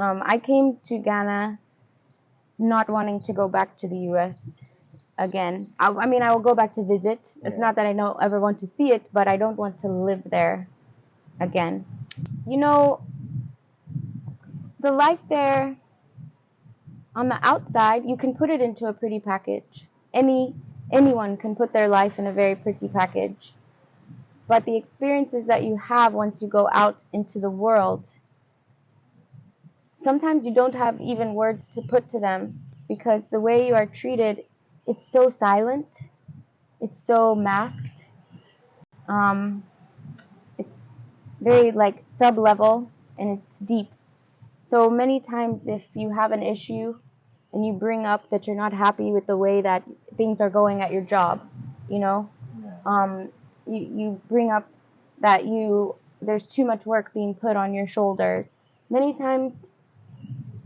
I came to Ghana not wanting to go back to the US again. I mean, I will go back to visit. It's not that I don't ever want to see it, but I don't want to live there again. You know, the life there on the outside, you can put it into a pretty package. Anyone can put their life in a very pretty package. But the experiences that you have once you go out into the world, sometimes you don't have even words to put to them because the way you are treated, it's so silent, it's so masked, um, it's very like sub-level and it's deep. So many times if you have an issue and you bring up that you're not happy with the way that things are going at your job, you know, you bring up that there's too much work being put on your shoulders. Many times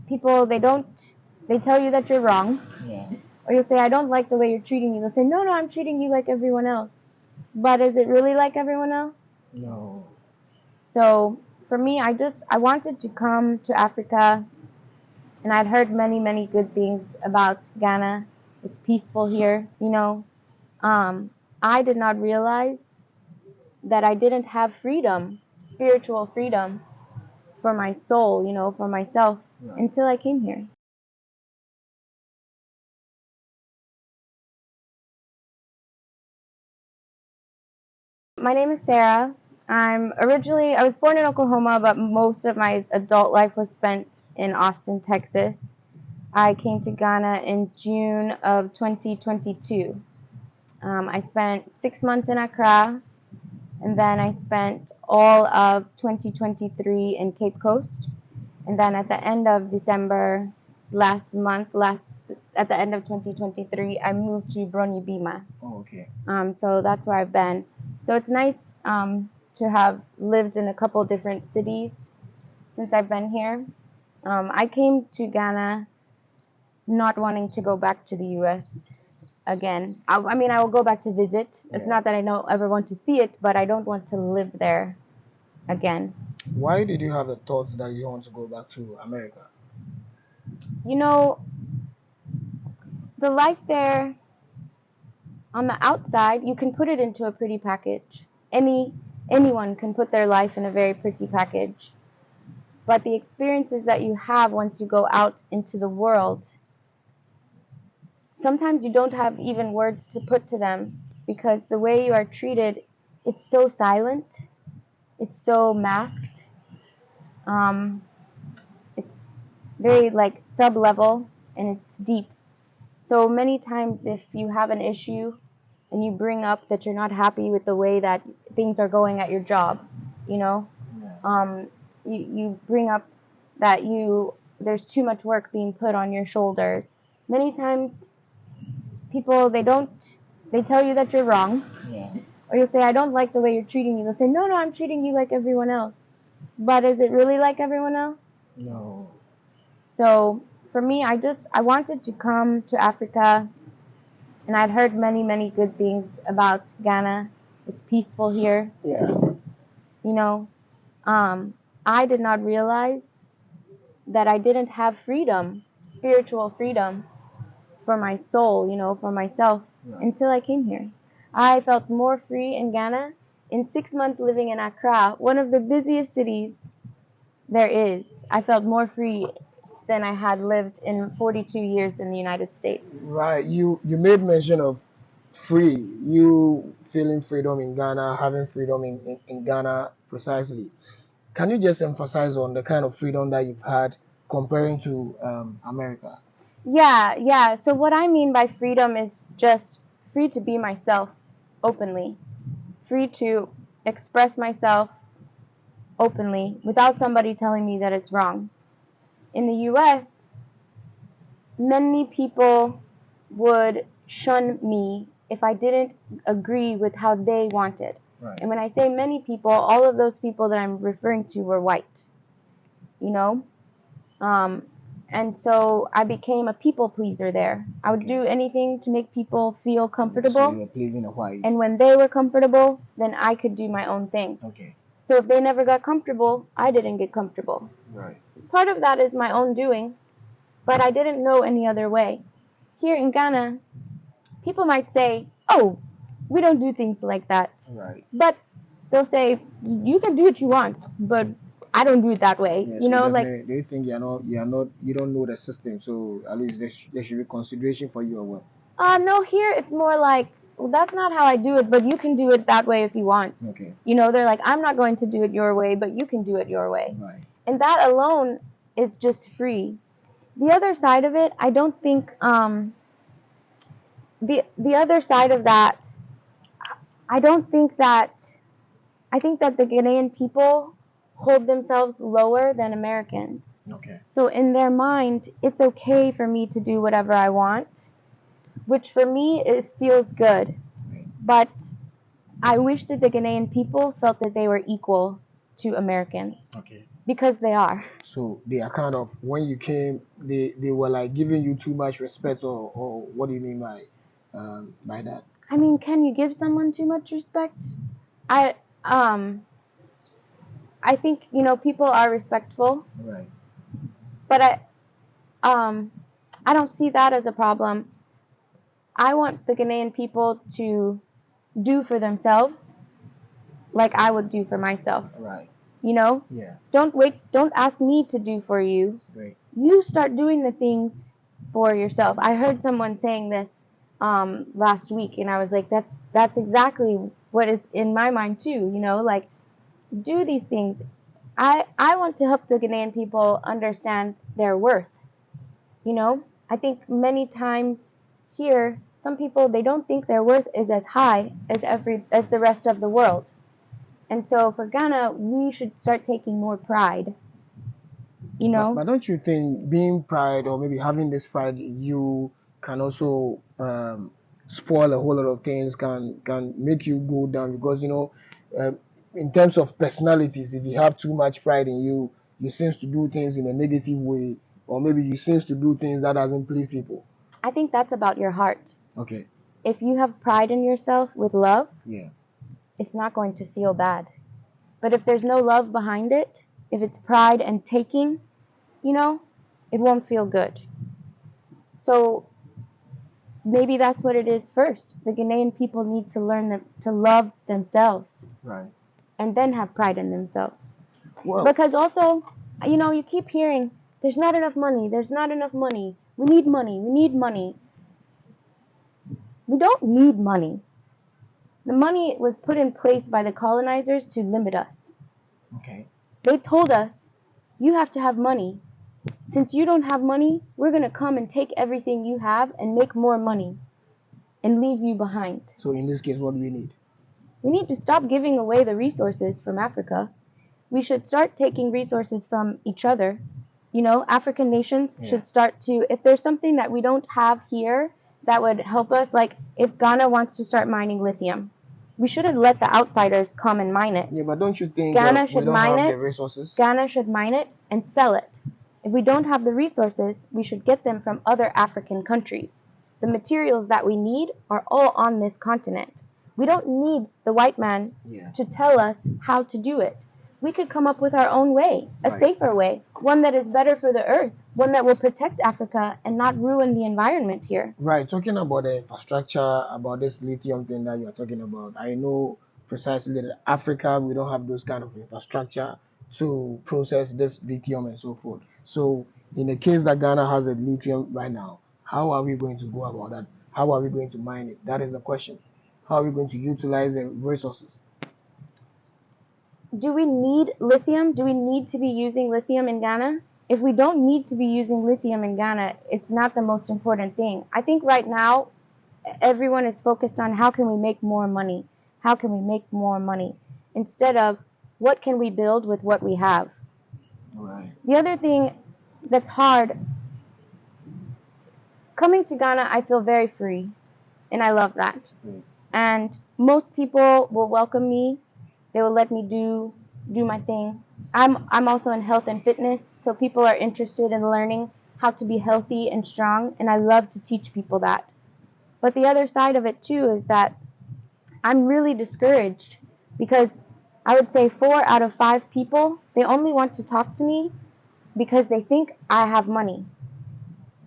people they tell you that you're wrong. Yeah. Or you'll say, I don't like the way you're treating me. They'll say, no, I'm treating you like everyone else. But is it really like everyone else? No. So for me, I wanted to come to Africa, and I'd heard many good things about Ghana. It's peaceful here, you know. I did not realize that I didn't have freedom, spiritual freedom for my soul, you know, for myself, until I came here. My name is Sarah. I was born in Oklahoma, but most of my adult life was spent in Austin, Texas. I came to Ghana in June of 2022. I spent 6 months in Accra, and then I spent all of 2023 in Cape Coast. And then at the end of December at the end of 2023, I moved to Brony Bima. Oh, okay. So that's where I've been. So it's nice to have lived in a couple different cities since I've been here. I came to Ghana not wanting to go back to the US again. I mean, I will go back to visit. It's not that I don't ever want to see it, but I don't want to live there again. Why did you have the thoughts that you want to go back to America? You know, the life there on the outside, you can put it into a pretty package. Anyone can put their life in a very pretty package. But the experiences that you have once you go out into the world, sometimes you don't have even words to put to them because the way you are treated, it's so silent, it's so masked, it's very like sub-level and it's deep. So many times if you have an issue and you bring up that you're not happy with the way that things are going at your job, you know, you bring up that there's too much work being put on your shoulders. Many times people they tell you that you're wrong. Yeah. Or you'll say, I don't like the way you're treating me. They'll say, no, I'm treating you like everyone else. But is it really like everyone else? No. So for me, I wanted to come to Africa, and I'd heard many good things about Ghana. It's peaceful here. Yeah. You know, I did not realize that I didn't have freedom, spiritual freedom for my soul, you know, for myself, until I came here. I felt more free in Ghana in 6 months living in Accra, one of the busiest cities there is. I felt more free than I had lived in 42 years in the United States. Right. You made mention of free. You feeling freedom in Ghana, having freedom in Ghana precisely. Can you just emphasize on the kind of freedom that you've had comparing to America? Yeah. So what I mean by freedom is just free to be myself openly, free to express myself openly without somebody telling me that it's wrong. In the US, many people would shun me if I didn't agree with how they wanted. Right. And when I say many people, all of those people that I'm referring to were white, you know? And so I became a people pleaser there. I would do anything to make people feel So comfortable. you were pleasing the white. And when they were comfortable, then I could do my own thing. Okay. So if they never got comfortable, I didn't get comfortable. Right. Part of that is my own doing, but I didn't know any other way. Here in Ghana, people might say, "Oh, we don't do things like that." Right. But they'll say, "You can do what you want, but I don't do it that way." Yeah, You know, like, they think you don't know the system, so at least there should be consideration for you or what? no, here it's more like, well, that's not how I do it, but you can do it that way if you want. Okay. You know, they're like, I'm not going to do it your way, but you can do it your way. Right. And that alone is just free. The other side of it, I don't think, the other side of that, I don't think that, I think that the Ghanaian people hold themselves lower than Americans. Okay. So in their mind, it's okay for me to do whatever I want, which for me feels good. Right. But I wish that the Ghanaian people felt that they were equal to Americans. Okay. Because they are. So they are kind of, when you came, they were like giving you too much respect, or what do you mean by that? I mean, can you give someone too much respect? I I think, people are respectful, Right. but I don't see that as a problem. I want the Ghanaian people to do for themselves like I would do for myself. Right. Yeah. Don't ask me to do for you. Great. You start doing the things for yourself. I heard someone saying this last week, and I was like, that's exactly what is in my mind too. Like, do these things. I want to help the Ghanaian people understand their worth. I think many times here, some people, they don't think their worth is as high as the rest of the world. And so for Ghana, we should start taking more pride. But don't you think being pride, or maybe having this pride in you, can also spoil a whole lot of things, can make you go down? Because in terms of personalities, if you have too much pride in you, you seems to do things in a negative way, or maybe you seems to do things that doesn't please people. I think that's about your heart. Okay. If you have pride in yourself with love, Yeah. it's not going to feel bad. But if there's no love behind it, if it's pride and taking, it won't feel good. So maybe that's what it is first. The Ghanaian people need to learn to love themselves. Right. And then have pride in themselves. Well, because also, you keep hearing, there's not enough money, there's not enough money, we need money, we need money. We don't need money. The money was put in place by the colonizers to limit us. Okay. They told us, you have to have money. Since you don't have money, we're going to come and take everything you have and make more money and leave you behind. So in this case, what do we need? We need to stop giving away the resources from Africa. We should start taking resources from each other. African nations should start to, if there's something that we don't have here that would help us, like if Ghana wants to start mining lithium, we shouldn't let the outsiders come and mine it. Yeah, but don't you think Ghana we should don't mine have it. the resources? Ghana should mine it and sell it. If we don't have the resources, we should get them from other African countries. The materials that we need are all on this continent. We don't need the white man to tell us how to do it. We could come up with our own way, a safer way, one that is better for the earth, one that will protect Africa and not ruin the environment here. Right. Talking about the infrastructure, about this lithium thing that you're talking about, I know precisely that Africa, we don't have those kind of infrastructure to process this lithium and so forth. So in the case that Ghana has a lithium right now, how are we going to go about that? How are we going to mine it? That is the question. How are we going to utilize the resources? Do we need lithium? Do we need to be using lithium in Ghana? If we don't need to be using lithium in Ghana, it's not the most important thing. I think right now, everyone is focused on how can we make more money? How can we make more money? Instead of what can we build with what we have? Right. The other thing that's hard, coming to Ghana, I feel very free, and I love that. And most people will welcome me. They will let me do my thing. I'm also in health and fitness, so people are interested in learning how to be healthy and strong, and I love to teach people that. But the other side of it too is that I'm really discouraged because I would say 4 out of 5 people, they only want to talk to me because they think I have money.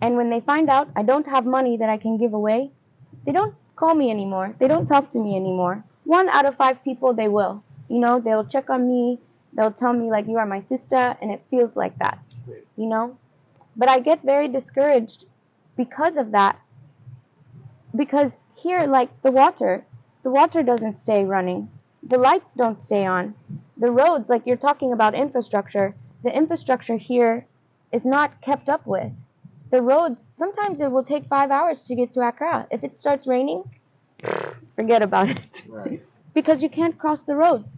And when they find out I don't have money that I can give away, they don't call me anymore. They don't talk to me anymore. 1 out of 5 people, they will. You know, they'll check on me. They'll tell me, like, you are my sister, and it feels like that, you know? But I get very discouraged because of that. Because here, like, the water doesn't stay running. The lights don't stay on. The roads, like you're talking about infrastructure, the infrastructure here is not kept up with. The roads, sometimes it will take 5 hours to get to Accra. If it starts raining, forget about it. Right. Because you can't cross the roads.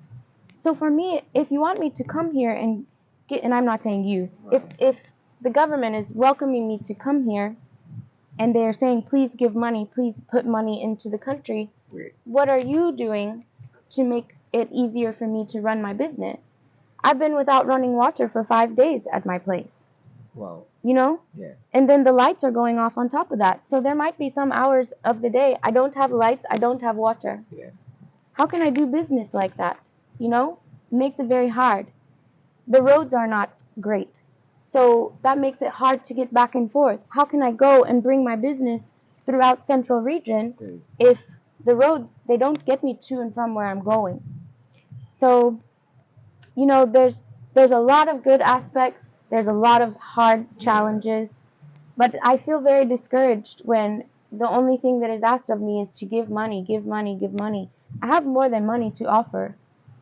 So for me, if you want me to come here and get, and I'm not saying you, Right. if the government is welcoming me to come here and they're saying, please give money, please put money into the country, Right. what are you doing to make it easier for me to run my business? I've been without running water for 5 days at my place. Wow. You know? Yeah. And then the lights are going off on top of that. So there might be some hours of the day I don't have lights, I don't have water. Yeah. How can I do business like that? You know? It makes it very hard. The roads are not great. So that makes it hard to get back and forth. How can I go and bring my business throughout Central Region if the roads, they don't get me to and from where I'm going? So, you know, there's a lot of good aspects. There's a lot of hard challenges. But I feel very discouraged when the only thing that is asked of me is to give money, give money, give money. I have more than money to offer,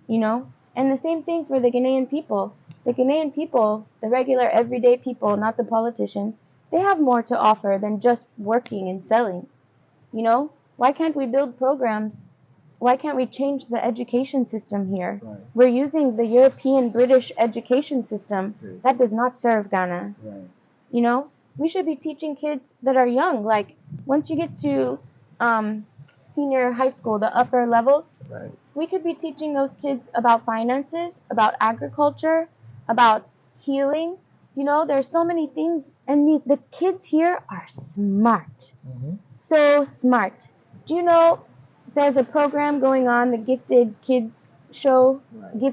you know? And the same thing for the Ghanaian people. The Ghanaian people, the regular everyday people, not the politicians, they have more to offer than just working and selling, you know? Why can't we build programs? Why can't we change the education system here? Right. We're using the European British education system. Right. That does not serve Ghana. Right. You know, we should be teaching kids that are young. Like, once you get to senior high school, the upper levels, Right. we could be teaching those kids about finances, about agriculture, about healing. You know, there's so many things. And the kids here are smart. Mm-hmm. So smart. Do you know there's a program going on, the Gifted Kids show, Right. the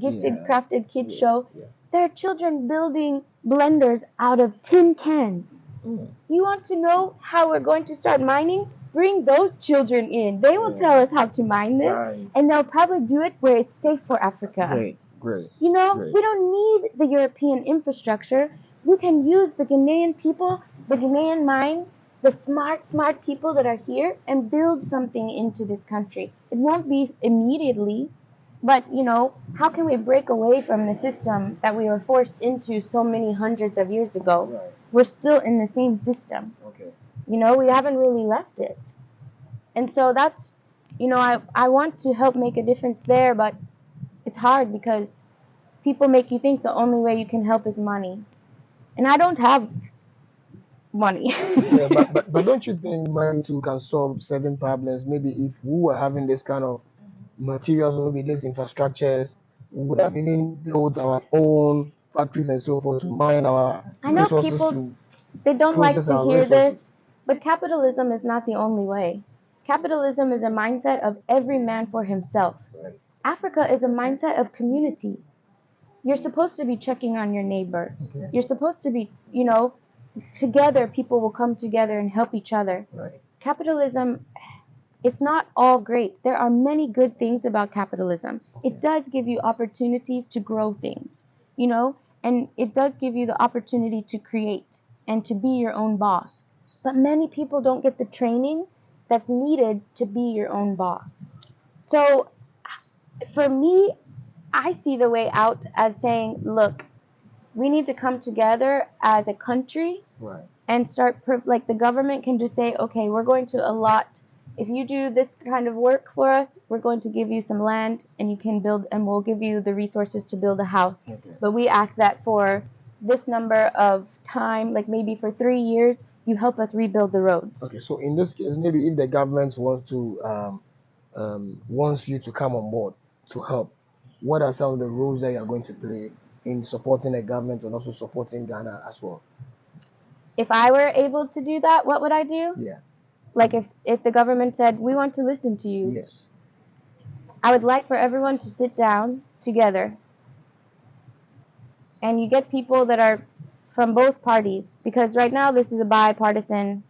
Gifted Yeah. Crafted Kids Yes. show? Yeah. There are children building blenders out of tin cans. Mm. You want to know how we're going to start mining? Bring those children in. They will tell us how to mine this, Right. and they'll probably do it where it's safe for Africa. Great. Great. You know, Great. we don't need the European infrastructure. We can use the Ghanaian people, the Ghanaian minds, the smart people that are here, and build something into this country. It won't be immediately, but, you know, how can we break away from the system that we were forced into so many hundreds of years ago? Right. We're still in the same system. Okay. You know, we haven't really left it. And so that's, you know, I want to help make a difference there, but it's hard because people make you think the only way you can help is money. And I don't have money. Yeah, but don't you think money too can solve certain problems? Maybe if we were having this kind of materials, maybe these infrastructures, we would have even built our own factories and so forth to mine our I know resources people, to they don't like process to our hear resources. this, but capitalism is not the only way. Capitalism is a mindset of every man for himself. Right. Africa is a mindset of community. You're supposed to be checking on your neighbor. Okay. You're supposed to be, you know, together people will come together and help each other. Right. Capitalism, it's not all great. There are many good things about capitalism. It does give you opportunities to grow things, you know, and it does give you the opportunity to create and to be your own boss. But many people don't get the training that's needed to be your own boss. So for me, I see the way out as saying, look, we need to come together as a country Right. and start, like the government can just say, okay, we're going to allot, if you do this kind of work for us, we're going to give you some land and you can build, and we'll give you the resources to build a house. Okay. But we ask that for this number of time, like maybe for 3 years, you help us rebuild the roads. Okay. So in this case, maybe if the government wants to wants you to come on board to help, what are some of the roles that you are going to play in supporting the government and also supporting Ghana as well? If I were able to do that, what would I do? Yeah. Like if the government said, we want to listen to you, Yes. I would like for everyone to sit down together, and you get people that are from both parties, because right now this is a bipartisan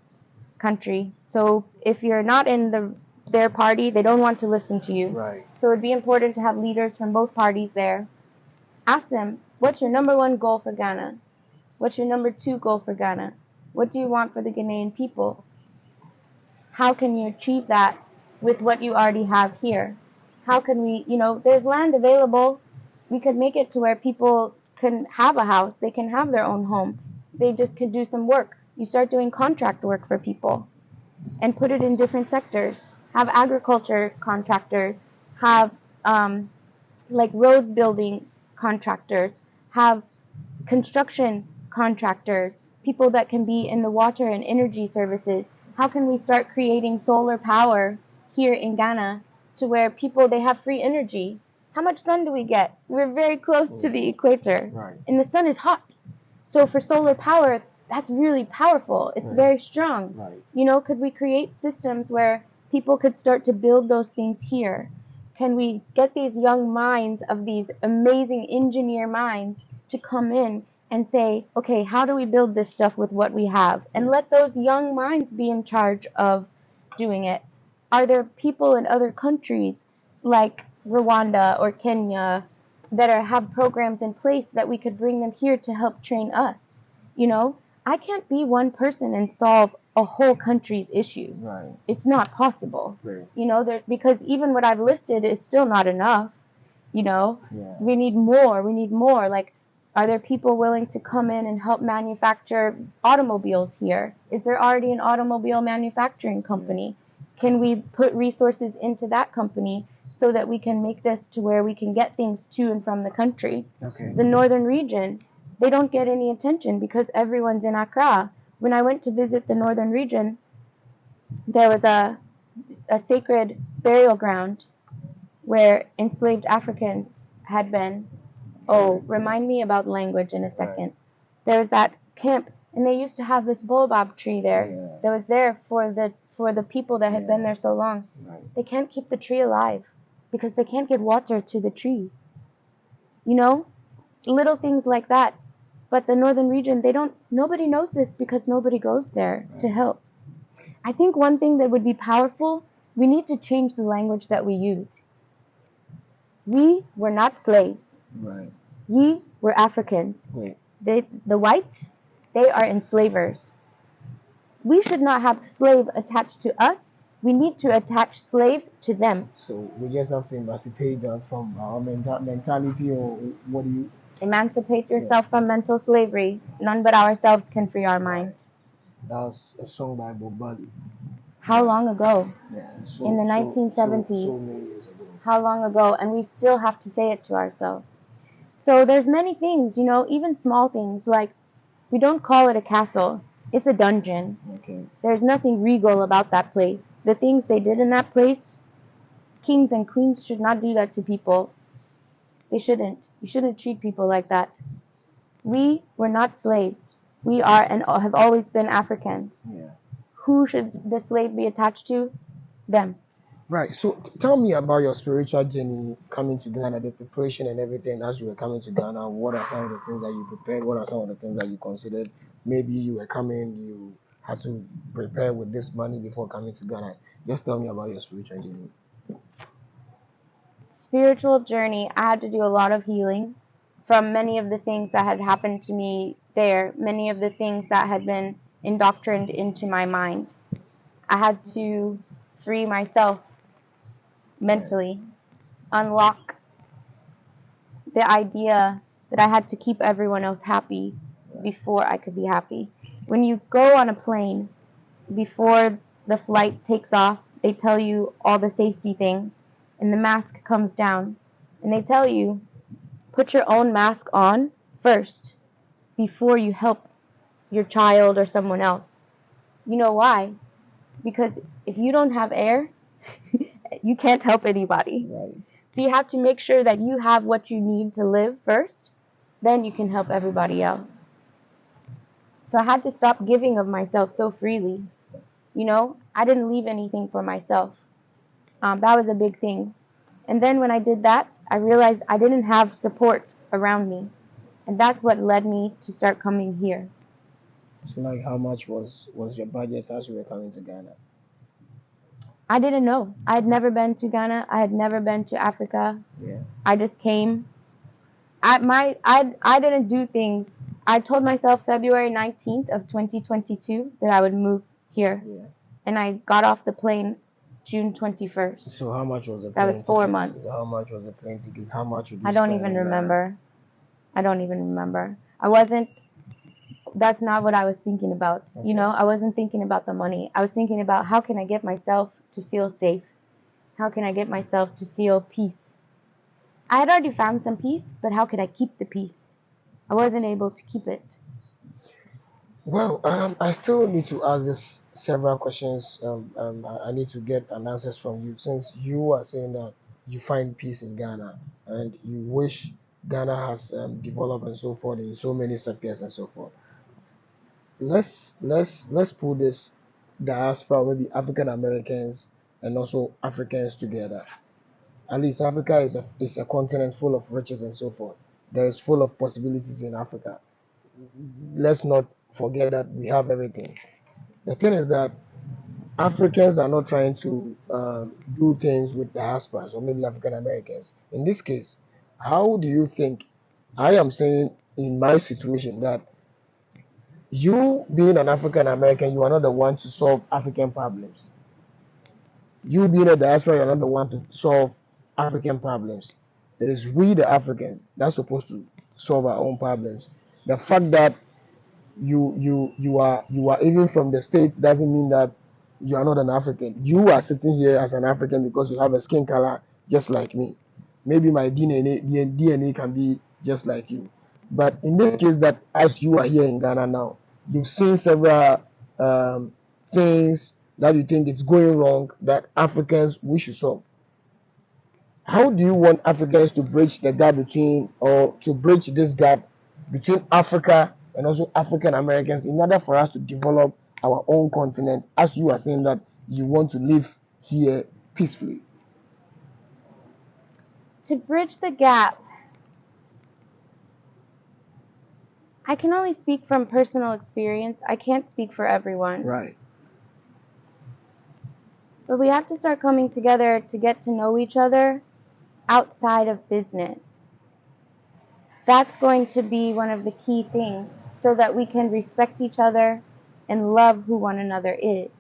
country. So if you're not in their party, they don't want to listen to you. Right. So it'd be important to have leaders from both parties there. Ask them, what's your number one goal for Ghana? What's your number two goal for Ghana? What do you want for the Ghanaian people? How can you achieve that with what you already have here? How can we, there's land available. We could make it to where people can have a house. They can have their own home. They just could do some work. You start doing contract work for people and put it in different sectors. Have agriculture contractors, have like road building contractors, have construction contractors, people that can be in the water and energy services. How can we start creating solar power here in Ghana to where people, they have free energy? How much sun do we get? We're very close to the equator, Right. and the sun is hot. So for solar power, that's really powerful. It's very strong. Right. Could we create systems where people could start to build those things here? Can we get these young minds of these amazing engineer minds to come in and say, okay, how do we build this stuff with what we have? And let those young minds be in charge of doing it. Are there people in other countries like Rwanda or Kenya that have programs in place that we could bring them here to help train us? I can't be one person and solve a whole country's issues. Right. It's not possible. Right. Because even what I've listed is still not enough. Yeah. We need more. We need more. Like, are there people willing to come in and help manufacture automobiles here? Is there already an automobile manufacturing company? Can we put resources into that company so that we can make this to where we can get things to and from the country? Okay. The northern region, they don't get any attention because everyone's in Accra. When I went to visit the northern region, there was a sacred burial ground where enslaved Africans had been. Oh, remind me about language in a second. There was that camp, and they used to have this baobab tree there. Yeah. That was there for the people that had been there so long. Right. They can't keep the tree alive because they can't get water to the tree. Little things like that. But the northern region, nobody knows this because nobody goes there to help. I think one thing that would be powerful, we need to change the language that we use. We were not slaves. Right. We were Africans. Wait. The whites, they are enslavers. We should not have slave attached to us. We need to attach slave to them. So we just have to emancipate from our mentality, or what do you? Emancipate yourself from mental slavery. None but ourselves can free our mind. That was a song by Bob Marley. How long ago? Yeah. In the 1970s. So many years ago. How long ago? And we still have to say it to ourselves. So there's many things, even small things, like we don't call it a castle. It's a dungeon. Okay. There's nothing regal about that place. The things they did in that place, kings and queens should not do that to people. They shouldn't. You shouldn't treat people like that. We were not slaves. We are and have always been Africans. Yeah. Who should the slave be attached to? Them. Right. So tell me about your spiritual journey coming to Ghana, the preparation and everything as you were coming to Ghana. What are some of the things that you prepared? What are some of the things that you considered? Maybe you were coming, you had to prepare with this money before coming to Ghana. Just tell me about your spiritual journey. Spiritual journey, I had to do a lot of healing from many of the things that had happened to me there, many of the things that had been indoctrined into my mind. I had to free myself mentally, unlock the idea that I had to keep everyone else happy before I could be happy. When you go on a plane, before the flight takes off, they tell you all the safety things, and the mask comes down, and they tell you, put your own mask on first before you help your child or someone else. You know why? Because if you don't have air, you can't help anybody. Right. So you have to make sure that you have what you need to live first, then you can help everybody else. So I had to stop giving of myself so freely. I didn't leave anything for myself. That was a big thing. And then when I did that, I realized I didn't have support around me. And that's what led me to start coming here. So like, how much was your budget as you were coming to Ghana? I didn't know. I had never been to Ghana. I had never been to Africa. Yeah. I just came. I didn't do things. I told myself February 19th of 2022 that I would move here. Yeah. And I got off the plane June 21st. So how much was the That plane was 4 ticket? months. How much was the plane ticket? How much would you I don't spend even in Ghana? remember. I don't even remember. I wasn't, that's not what I was thinking about. Okay. You know, I wasn't thinking about the money. I was thinking about how can I get myself to feel safe? How can I get myself to feel peace? I had already found some peace, but how could I keep the peace? I wasn't able to keep it. Well, I still need to ask this several questions. I need to get an answers from you, since you are saying that you find peace in Ghana and you wish Ghana has developed and so forth in so many sectors and so forth. Let's put this diaspora, maybe African Americans and also Africans together. At least Africa is a continent full of riches and so forth. There is full of possibilities in Africa. Let's not forget that we have everything. The thing is that Africans are not trying to do things with diasporas or maybe African Americans. In this case, how do you think? I am saying in my situation that you being an African American, you are not the one to solve African problems. You being a diaspora, you're not the one to solve African problems. It is we, the Africans, that's supposed to solve our own problems. The fact that you are even from the States doesn't mean that you are not an African. You are sitting here as an African because you have a skin color just like me. Maybe my DNA can be just like you. But in this case, that as you are here in Ghana now, you've seen several things that you think it's going wrong that Africans we should solve. How do you want Africans to bridge the gap between, or to bridge this gap between Africa and also African Americans in order for us to develop our own continent, as you are saying that you want to live here peacefully? To bridge the gap, I can only speak from personal experience. I can't speak for everyone. Right. But we have to start coming together to get to know each other outside of business. That's going to be one of the key things so that we can respect each other and love who one another is.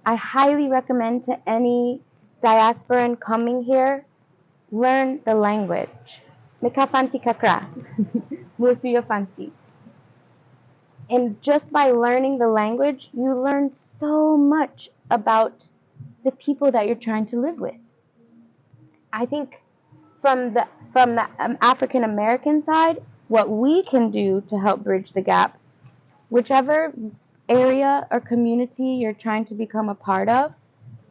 I highly recommend to any diasporan coming here, learn the language. Mekafanti kakra. Musuya fanti. And just by learning the language, you learn so much about the people that you're trying to live with. I think from the African American side, what we can do to help bridge the gap, whichever area or community you're trying to become a part of,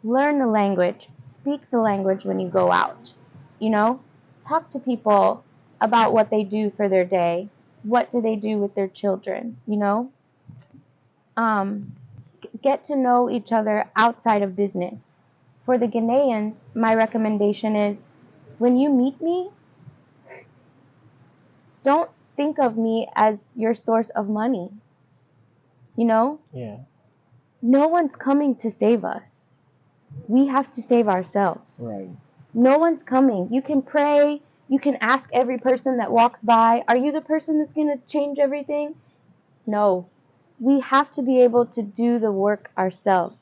learn the language, speak the language when you go out. You know, talk to people about what they do for their day, what do they do with their children, you know? Get to know each other outside of business. For the Ghanaians, my recommendation is when you meet me, don't think of me as your source of money. You know, Yeah. no one's coming to save us. We have to save ourselves. Right. No one's coming. You can pray. You can ask every person that walks by, are you the person that's going to change everything? No. We have to be able to do the work ourselves.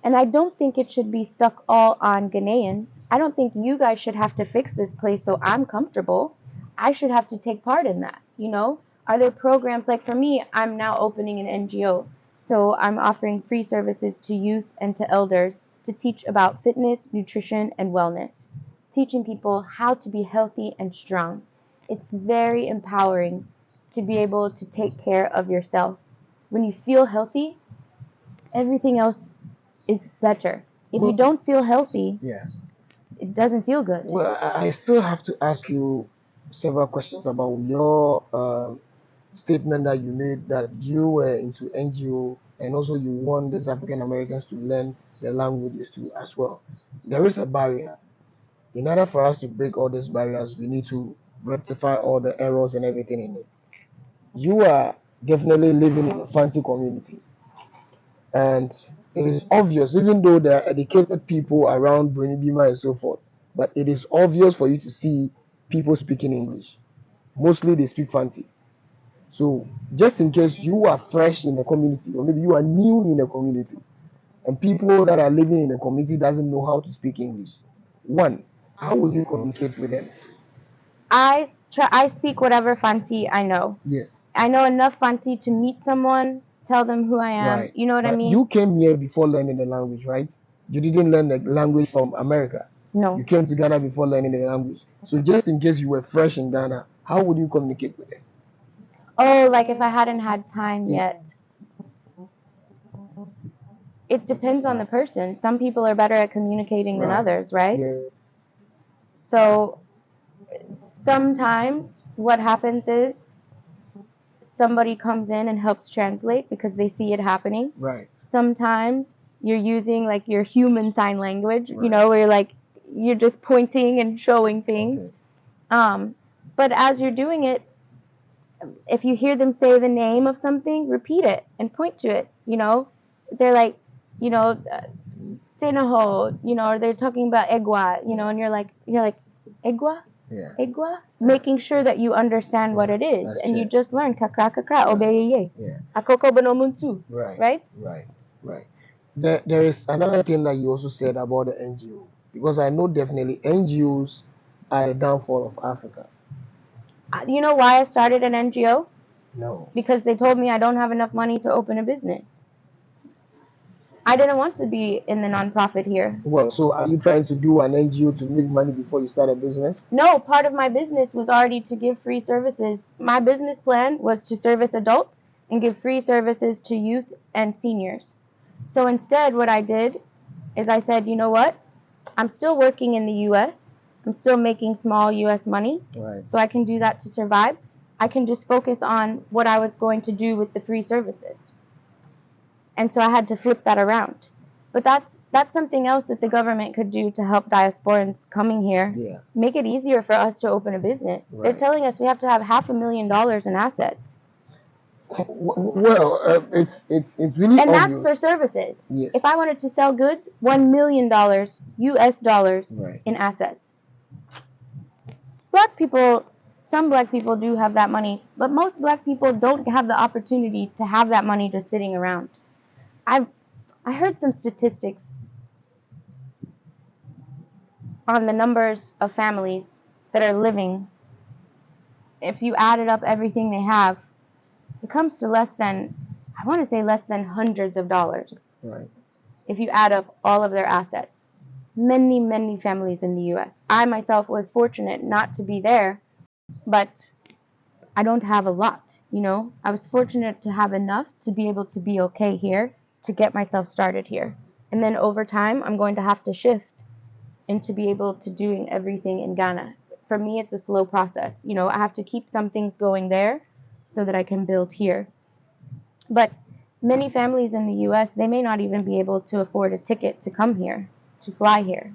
And I don't think it should be stuck all on Ghanaians. I don't think you guys should have to fix this place so I'm comfortable. I should have to take part in that, you know? Are there programs, like for me, I'm now opening an NGO. So I'm offering free services to youth and to elders to teach about fitness, nutrition, and wellness. Teaching people how to be healthy and strong. It's very empowering to be able to take care of yourself. When you feel healthy, everything else is better. If you don't feel healthy, Yeah. it doesn't feel good. Well, I still have to ask you several questions about your statement that you made, that you were into NGO and also you want these African Americans to learn the languages too as well. There is a barrier. In order for us to break all these barriers, we need to rectify all the errors and everything in it. You are definitely living in a fancy community, and it is obvious, even though there are educated people around Bima and so forth, but it is obvious for you to see people speaking English. Mostly they speak fancy. So just in case you are fresh in the community, or maybe you are new in the community, and people that are living in the community doesn't know how to speak English, one, how will you communicate with them? I speak whatever fancy I know. Yes. I know enough fancy to meet someone, tell them who I am. Right. You know what I But mean? you came here before learning the language, right? You didn't learn the language from America. No. You came to Ghana before learning the language. So just in case you were fresh in Ghana, how would you communicate with them? Oh, like if I hadn't had time yet. It depends on the person. Some people are better at communicating than Right. others, right? Yeah. So sometimes what happens is somebody comes in and helps translate because they see it happening. Right. Sometimes you're using like your human sign language, Right. you know, where you're just pointing and showing things. Okay. But as you're doing it, if you hear them say the name of something, repeat it and point to it. You know, they're like, you know, Senaho, you know, or they're talking about egwa, you know, and you're like, egwa, Yeah. egwa, making sure that you understand what it is, That's and true. you just learn kakra kakra, obeye, Yeah. akoko bonomuntu, Right. right? Right. Right. There is another thing that you also said about the NGO, because I know definitely NGOs are the downfall of Africa. You know why I started an NGO? No. Because they told me I don't have enough money to open a business. I didn't want to be in the nonprofit here. Well, so are you trying to do an NGO to make money before you start a business? No, part of my business was already to give free services. My business plan was to service adults and give free services to youth and seniors. So instead, what I did is I said, you know what? I'm still working in the US. I'm still making small US money. Right. So I can do that to survive. I can just focus on what I was going to do with the free services. And so I had to flip that around. But that's something else that the government could do to help diasporans coming here. Yeah. Make it easier for us to open a business. Right. They're telling us we have to have $500,000 in assets. Well, it's really And obvious. that's for services. Yes. If I wanted to sell goods, $1 million US dollars Right. in assets. Black people, some black people do have that money, but most black people don't have the opportunity to have that money just sitting around. I heard some statistics on the numbers of families that are living. If you added up everything they have, it comes to less than, I want to say less than hundreds of dollars. Right. If you add up all of their assets. Many, many families in the US. I myself was fortunate not to be there, but I don't have a lot, you know. I was fortunate to have enough to be able to be okay here, to get myself started here. And then over time, I'm going to have to shift and to be able to doing everything in Ghana. For me, it's a slow process. You know, I have to keep some things going there so that I can build here. But many families in the US, they may not even be able to afford a ticket to come here, to fly here.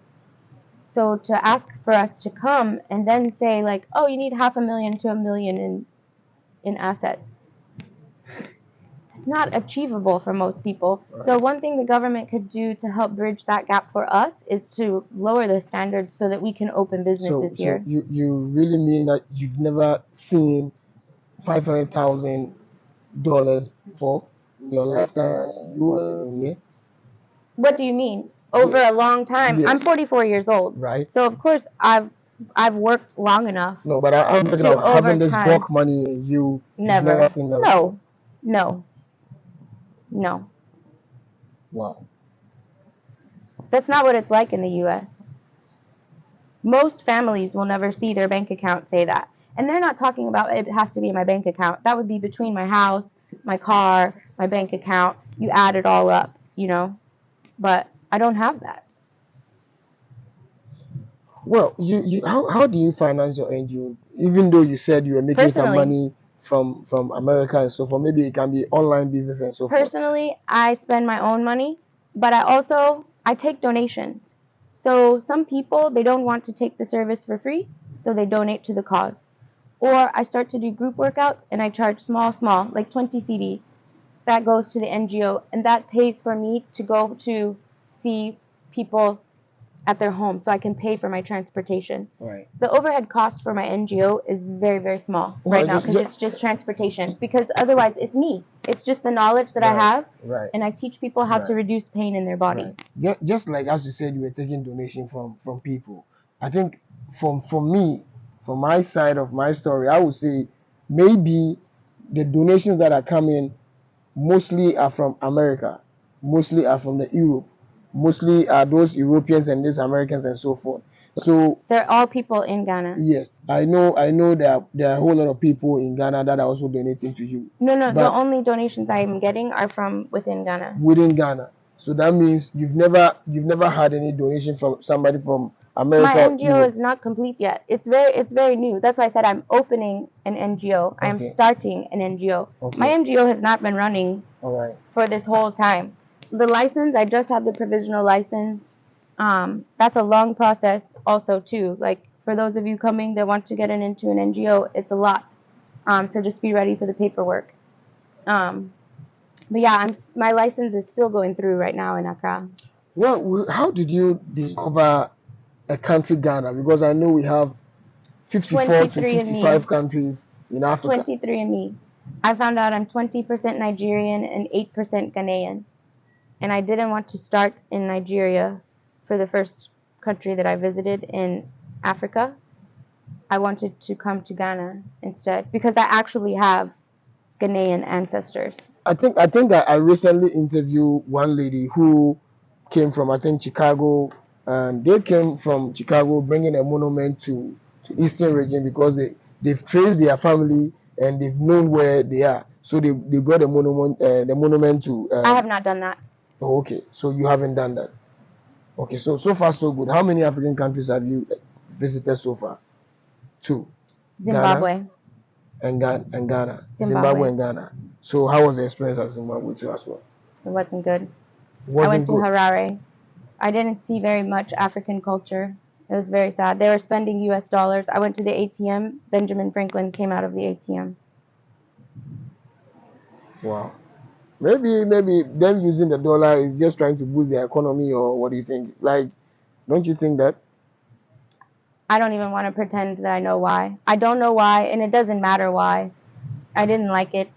So to ask for us to come and then say like, oh, you need $500,000 to $1 million in assets. It's not achievable for most people. Right. So one thing the government could do to help bridge that gap for us is to lower the standards so that we can open businesses here. So you really mean that you've never seen $500,000 for your lifetime as you as a millionaire? What do you mean? Over a long time. Yes. I'm 44 years old. Right. So of course I've worked long enough. No, but I'm talking To about having this over time. bulk money and you've Never. never seen that. No. No. No. Wow. That's not what it's like in the US. Most families will never see their bank account say that. And they're not talking about it has to be my bank account. That would be between my house, my car, my bank account. You add it all up, you know. But I don't have that. Well, how do you finance your NGO? Even though you said you were making some money from America and so forth, maybe it can be online business and so forth. Personally, I spend my own money, but I take donations. So some people, they don't want to take the service for free, so they donate to the cause. Or I start to do group workouts and I charge small, like 20 CDs. That goes to the NGO and that pays for me to go to see people at their home so I can pay for my transportation. Right. The overhead cost for my NGO is very, very small right now because it's just transportation. Because otherwise, it's me. It's just the knowledge that I have, and I teach people how to reduce pain in their body. Just like as you said, you were taking donation from people. I think for me, from my side of my story, I would say maybe the donations that are coming mostly are from America, mostly are from the Europe, mostly are those Europeans and these Americans and so forth. So they're all people in Ghana. Yes, I know there are a whole lot of people in Ghana that are also donating to you. No, the only donations I'm getting are from within Ghana. Within Ghana. So that means you've never had any donation from somebody from America. My NGO is not complete yet. It's very new. That's why I said I'm opening an NGO. I am starting an NGO. My NGO has not been running for this whole time. The license, I just have the provisional license. That's a long process also too. Like for those of you coming that want to get into an NGO, it's a lot. So just be ready for the paperwork. But yeah, my license is still going through right now in Accra. Well, how did you discover a country Ghana? Because I know we have 54 to 55 countries in Africa. 23andMe. I found out I'm 20% Nigerian and 8% Ghanaian. And I didn't want to start in Nigeria for the first country that I visited in Africa. I wanted to come to Ghana instead because I actually have Ghanaian ancestors. I think I recently interviewed one lady who came from, I think, Chicago, and they came from Chicago bringing a monument to Eastern region because they've traced their family and they've known where they are. So they brought the monument to. I have not done that. Oh, okay. So you haven't done that. Okay. So far so good. How many African countries have you visited so far? 2. Zimbabwe. Ghana. Zimbabwe and Ghana. So how was the experience at Zimbabwe too as well? It wasn't good. I went to Harare. I didn't see very much African culture. It was very sad. They were spending US dollars. I went to the ATM. Benjamin Franklin came out of the ATM. Wow. Maybe them using the dollar is just trying to boost the economy, or what do you think? Like, don't you think that? I don't even want to pretend that I know why. I don't know why, and it doesn't matter why. I didn't like it.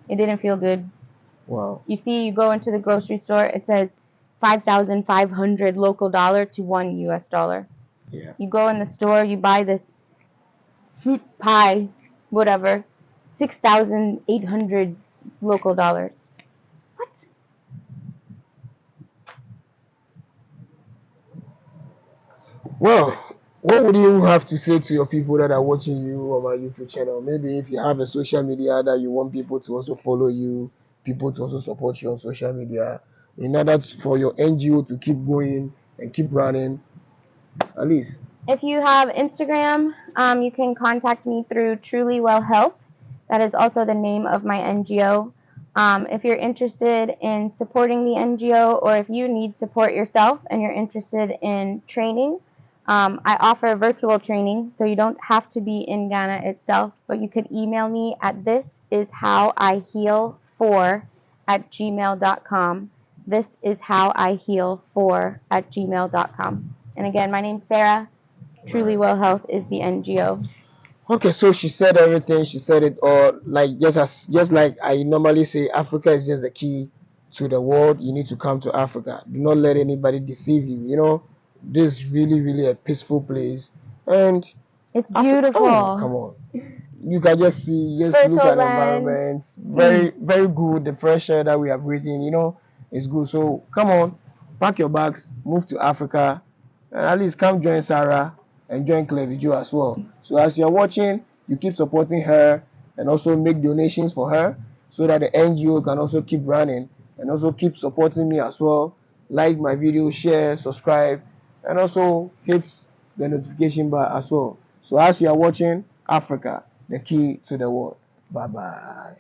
It didn't feel good. Wow. You see, you go into the grocery store, it says 5,500 local dollar to $1 US. Yeah. You go in the store, you buy this fruit pie, whatever, 6,800 local dollars. What? Well, what would you have to say to your people that are watching you on my YouTube channel? Maybe if you have a social media that you want people to also follow you, people to also support you on social media, in order for your NGO to keep going and keep running, at least. If you have Instagram, you can contact me through Truly Well Health. That is also the name of my NGO. If you're interested in supporting the NGO, or if you need support yourself and you're interested in training, I offer virtual training, so you don't have to be in Ghana itself, but you could email me at thisishhowiheal4@gmail.com. thisishhowiheal4@gmail.com. And again, my name's Sarah. Truly Well Health is the NGO. Okay, so she said everything. She said it all. Like just like I normally say, Africa is just the key to the world. You need to come to Africa. Do not let anybody deceive you. You know, this is really a peaceful place, and it's beautiful. Come on, you can just see, look at the environment. Very good. The fresh air that we are breathing, you know, is good. So come on, pack your bags, move to Africa, and at least come join Sarah and join Aklevi as well. So as you're watching, you keep supporting her and also make donations for her so that the NGO can also keep running, and also keep supporting me as well. Like my video, share, subscribe, and also hit the notification bar as well. So as you are watching, Africa, the key to the world. Bye bye.